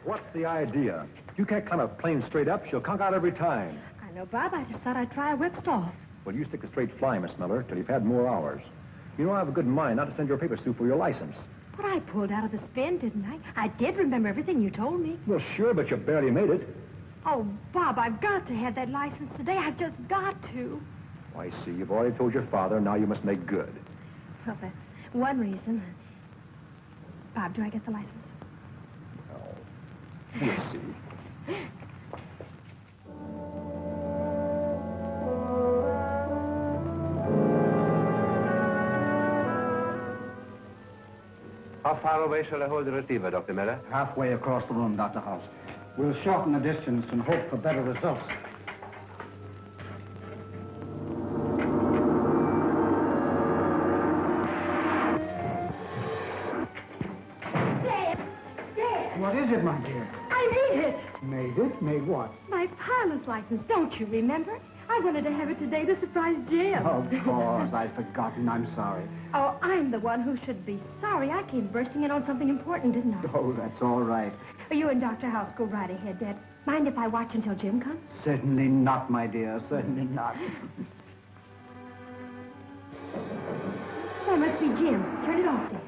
What's the idea? You can't climb a plane straight up. She'll conk out every time. I know, Bob. I just thought I'd try a whipstall. Well, you stick to straight flying, Miss Miller, till you've had more hours. You know, I have a good mind not to send your papers through for your license. But I pulled out of the spin, didn't I? I did remember everything you told me. Well, sure, but you barely made it. Oh, Bob, I've got to have that license today. I've just got to. Oh, I see. You've already told your father. Now you must make good. Well, that's one reason. Bob, do I get the license? We'll see. How far away shall I hold the receiver, Dr. Miller? Halfway across the room, Dr. House. We'll shorten the distance and hope for better results. What is it, my dear? I made it. Made it? Made what? My pilot's license. Don't you remember? I wanted to have it today to surprise Jim. Of course. I'd forgotten. I'm sorry. Oh, I'm the one who should be sorry. I came bursting in on something important, didn't I? Oh, that's all right. You and Dr. House go right ahead, Dad. Mind if I watch until Jim comes? Certainly not, my dear. Certainly not. That must be Jim. Turn it off, Dad.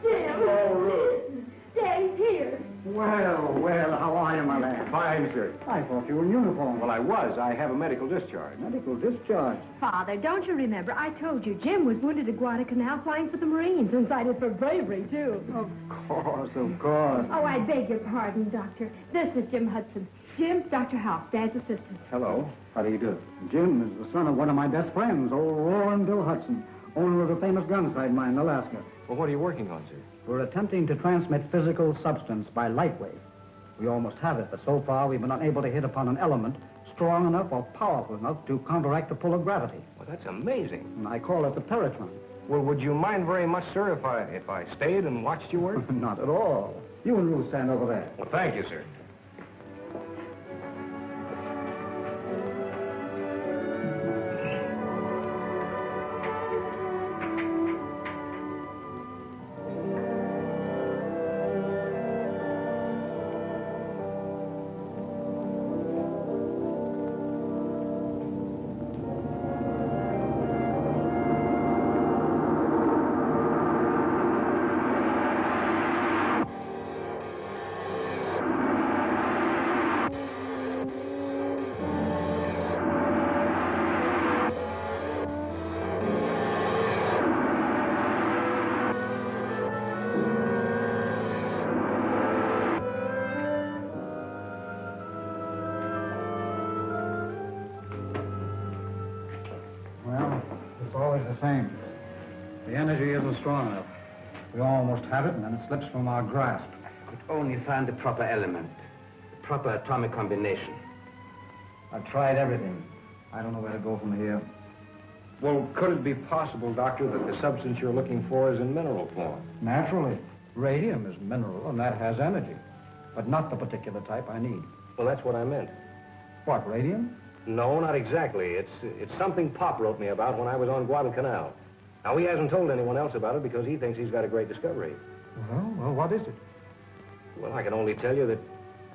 Jim! Oh, Ruth. Daddy's here. Well, how are you, my lad? Fine, sir. I thought you were in uniform. Well, I was. I have a medical discharge. Medical discharge. Father, don't you remember? I told you Jim was wounded at Guadalcanal flying for the Marines and cited for bravery, too. Of course, of course. Oh, I beg your pardon, Doctor. This is Jim Hudson. Jim's Dr. House, Dad's assistant. Hello. How do you do? Jim is the son of one of my best friends, old Roaring Bill Hudson, owner of the famous gun sight mine in Alaska. Well, what are you working on, sir? We're attempting to transmit physical substance by light wave. We almost have it, but so far we've been unable to hit upon an element strong enough or powerful enough to counteract the pull of gravity. Well, that's amazing. And I call it the peritron. Well, would you mind very much, sir, if I stayed and watched you work? Not at all. You and Ruth stand over there. Well, thank you, sir. Same. The energy isn't strong enough. We almost have it, and then it slips from our grasp. If only find the proper element, the proper atomic combination. I've tried everything. I don't know where to go from here. Well, could it be possible, Doctor, that the substance you're looking for is in mineral form? Naturally. Radium is mineral, and that has energy. But not the particular type I need. Well, that's what I meant. What, radium? No, not exactly. It's something Pop wrote me about when I was on Guadalcanal. Now, he hasn't told anyone else about it because he thinks he's got a great discovery. Well, what is it? Well, I can only tell you that...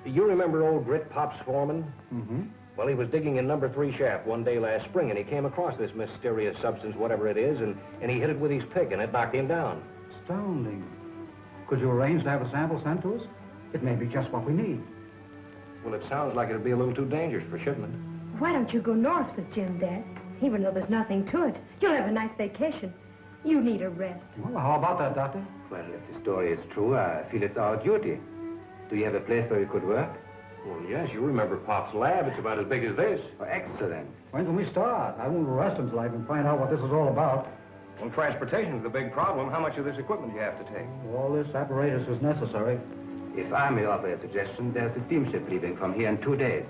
You remember old Grit Pop's foreman? Mm-hmm. Well, he was digging in number 3 shaft one day last spring, and he came across this mysterious substance, whatever it is, and he hit it with his pick, and it knocked him down. Astounding. Could you arrange to have a sample sent to us? It may be just what we need. Well, it sounds like it'd be a little too dangerous for shipment. Why don't you go north with Jim, Dad? Even though there's nothing to it, you'll have a nice vacation. You need a rest. Well, how about that, Doctor? Well, if the story is true, I feel it's our duty. Do you have a place where you could work? Well, yes, you remember Pop's lab. It's about as big as this. Oh, excellent. When can we start? I won't rest until I can find out what this is all about. Well, transportation's the big problem. How much of this equipment do you have to take? All this apparatus is necessary. If I may offer a suggestion, there's a steamship leaving from here in 2 days.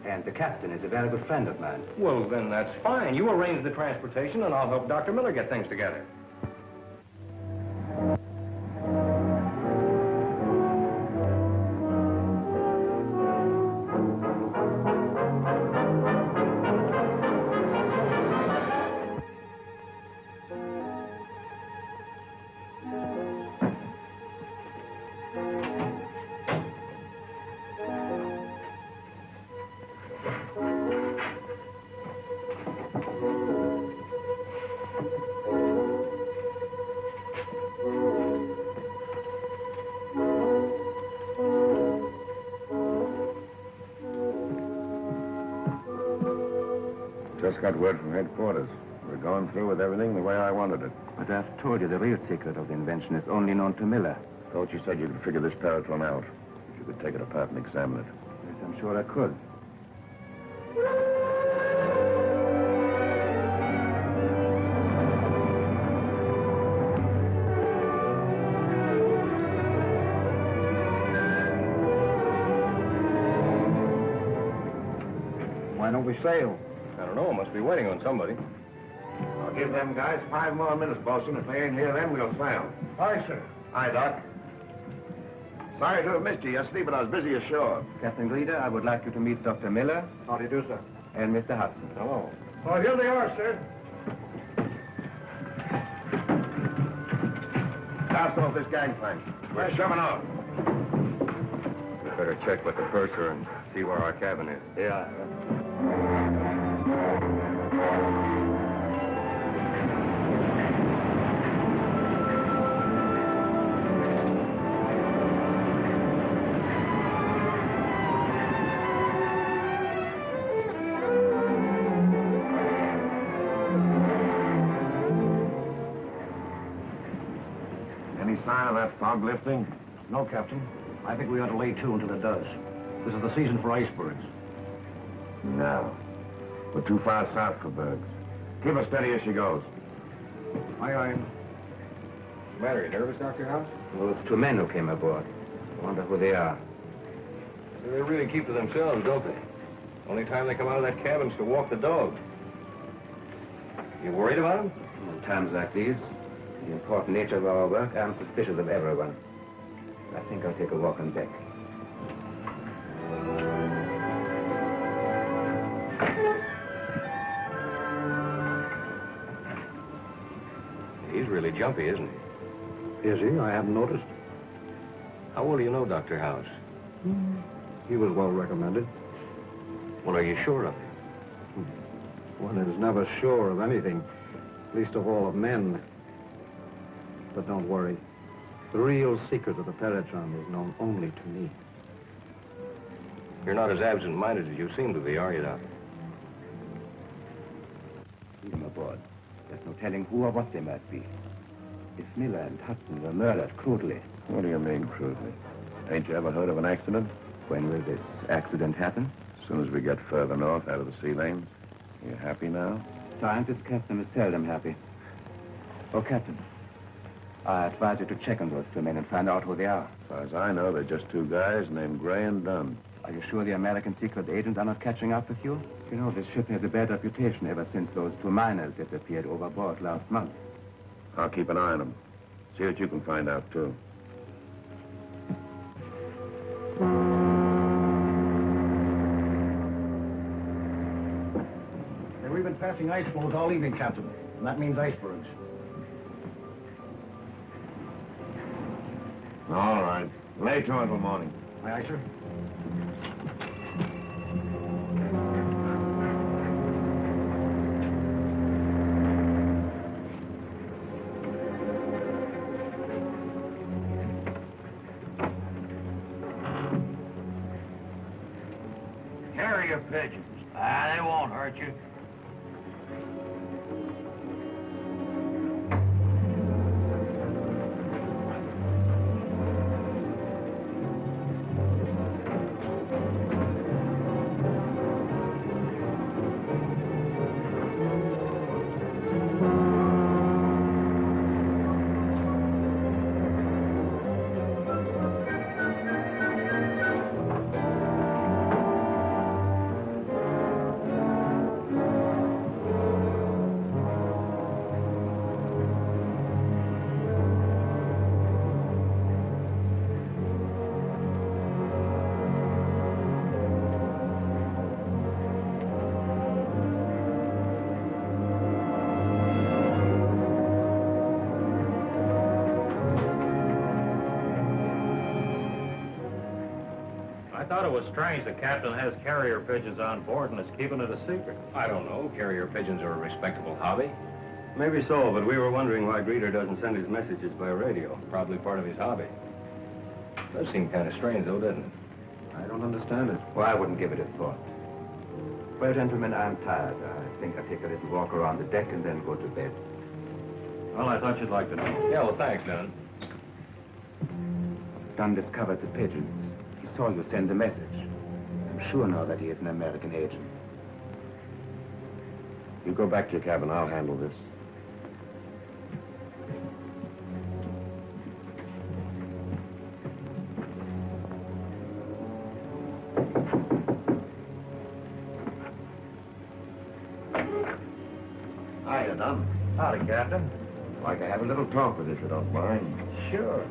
And the captain is a very good friend of mine. Well, then that's fine. You arrange the transportation, and I'll help Dr. Miller get things together. Just got word from headquarters. We're going through with everything the way I wanted it. But I've told you the real secret of the invention is only known to Miller. Thought you said you could figure this peritron out. If you could take it apart and examine it. Yes, I'm sure I could. Why don't we sail? I don't know. Must be waiting on somebody. I'll give them guys 5 more minutes, Bosun. If they ain't here, then we'll sail. Aye, sir. Hi, Doc. Sorry to have missed you yesterday, but I was busy ashore. Captain Greeder, I would like you to meet Dr. Miller How do you do, sir? and Mr. Hudson. Hello. Oh, here they are, sir. Cast off this gangplank. We're shoving out. We better check with the purser and see where our cabin is. Yeah. Any sign of that fog lifting? No, Captain. I think we ought to lay to until it does. This is the season for icebergs. No. We're too far south for bergs. Keep her steady as she goes. Aye, aye. What's the matter? You nervous, Dr. House? Those 2 men who came aboard. I wonder who they are. They really keep to themselves, don't they? Only time they come out of that cabin's to walk the dog. You worried about them? In times like these, the important nature of our work, I'm suspicious of everyone. I think I'll take a walk on deck. He's really jumpy, isn't he? Is he? I haven't noticed. How well do you know Dr. House? He was well recommended. Well, are you sure of it? One is never sure of anything, least of all of men. But don't worry. The real secret of the peritron is known only to me. You're not as absent-minded as you seem to be, are you, Doc? Leave them aboard. There's no telling who or what they might be. If Miller and Hudson were murdered crudely, What do you mean, crudely? Ain't you ever heard of an accident? when will this accident happen? As soon as we get further north, out of the sea lanes. You happy now? Scientists, Captain, is seldom happy. Oh, Captain, I advise you to check on those 2 men and find out who they are. As far as I know, they're just 2 guys named Gray and Dunn. Are you sure the American secret agents are not catching up with you? You know, this ship has a bad reputation ever since those 2 miners disappeared overboard last month. I'll keep an eye on them. See what you can find out, too. Hey, we've been passing ice floes all evening, Captain. And that means icebergs. All right. Lay to until morning. Aye, aye, sir. carrier pigeons. They won't hurt you. I thought it was strange the captain has carrier pigeons on board and is keeping it a secret. I don't know. Carrier pigeons are a respectable hobby. Maybe so, but we were wondering why Greeter doesn't send his messages by radio. Probably part of his hobby. Does seem kind of strange, though, doesn't it? I don't understand it. Well, I wouldn't give it a thought. Well, gentlemen, I'm tired. I think I'll take a little walk around the deck and then go to bed. Well, I thought you'd like to know. Yeah, well, thanks, Dunn. Dunn discovered the pigeons. He saw you send the message. I'm sure now that he is an American agent. You go back to your cabin. I'll handle this. Hiya, Dunn. Howdy, Captain. Like to have a little talk with you, if you don't mind. Sure.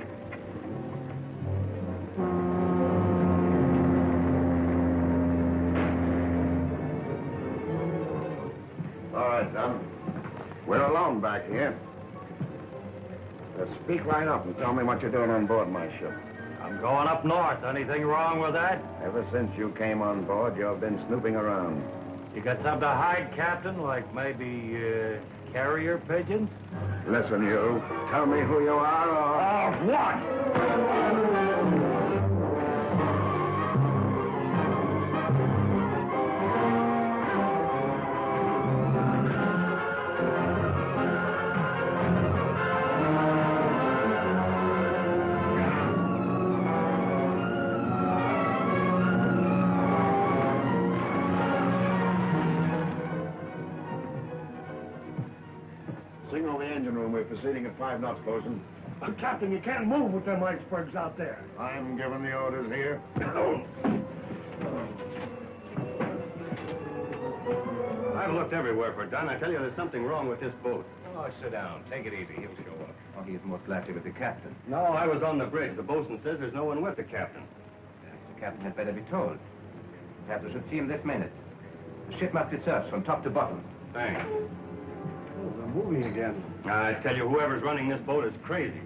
All right, Dunn. We're alone back here. Just speak right up and tell me what you're doing on board my ship. I'm going up north. Anything wrong with that? Ever since you came on board, you've been snooping around. You got something to hide, Captain? Like maybe, carrier pigeons? Listen, you. Tell me who you are, or... What? Signal the engine room. We're proceeding at 5 knots, bosun. Captain, you can't move with them icebergs out there. I'm giving the orders here. I've looked everywhere for Dunn. I tell you, there's something wrong with this boat. Oh, sit down. Take it easy. He'll show up. Oh, he's most likely with the captain. No, I was on the bridge. The bosun says there's no one with the captain. Yes, the captain had better be told. Perhaps we should see him this minute. The ship must be searched from top to bottom. Thanks. Oh, they're moving again. I tell you, whoever's running this boat is crazy.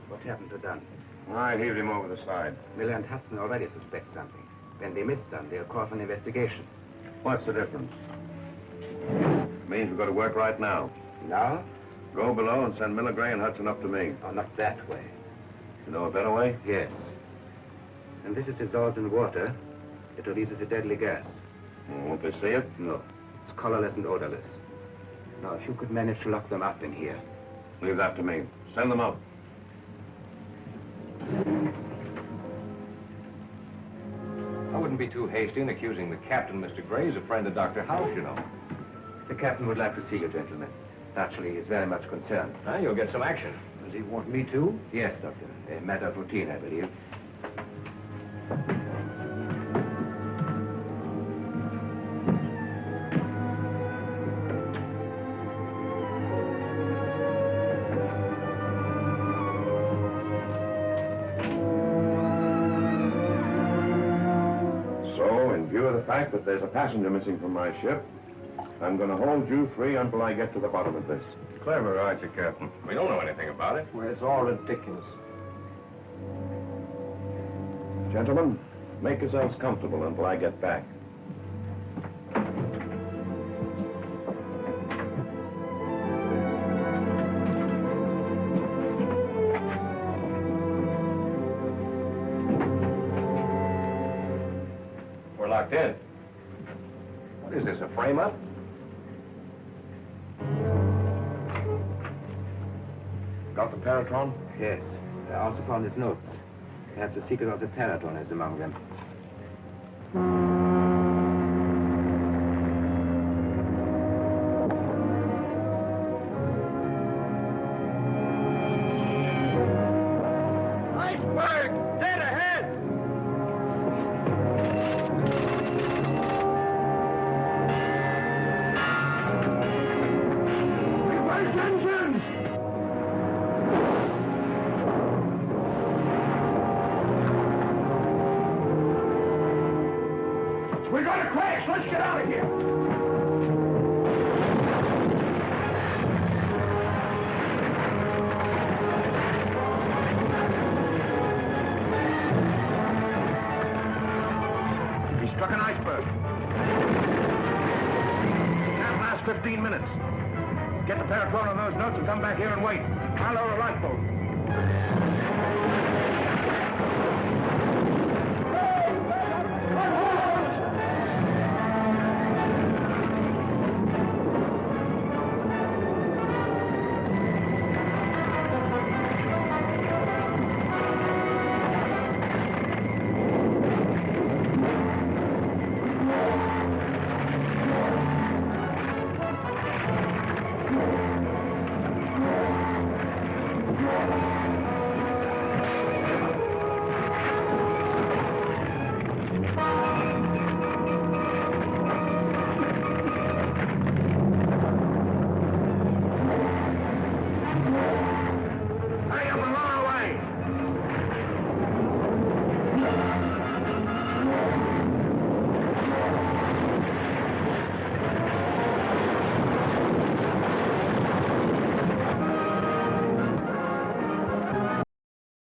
What happened to Dunn? I heaved him over the side. Miller and Hudson already suspect something. When they miss Dunn, they'll call for an investigation. What's the difference? Means we've got to work right now. Now? Go below and send Miller, Gray, and Hudson up to me. Oh, not that way. You know a better way? Yes. When this is dissolved in water, it releases a deadly gas. Won't they see it? No. It's colorless and odorless. Now, if you could manage to lock them up in here. Leave that to me. Send them up. I wouldn't be too hasty in accusing the captain. Mr. Gray's a friend of Dr. House, you know. The captain would like to see you, gentlemen. Naturally, he's very much concerned. You'll get some action. Does he want me to? Yes, Doctor. A matter of routine, I believe. So, in view of the fact that there's a passenger missing from my ship, I'm going to hold you free until I get to the bottom of this. Clever, aren't you, Captain? We don't know anything about it. Well, it's all ridiculous. Gentlemen, make yourselves comfortable until I get back. locked in. What is this, a frame-up? Got the Paratron? Yes. I also found his notes. Perhaps the secret of the Paratron is among them. Iceberg! Dead ahead! Reverse engines! We're gonna crash. Let's get out of here. He struck an iceberg. Can't last 15 minutes. Get the Paratron on those notes and come back here and wait. I'll lower a lifeboat.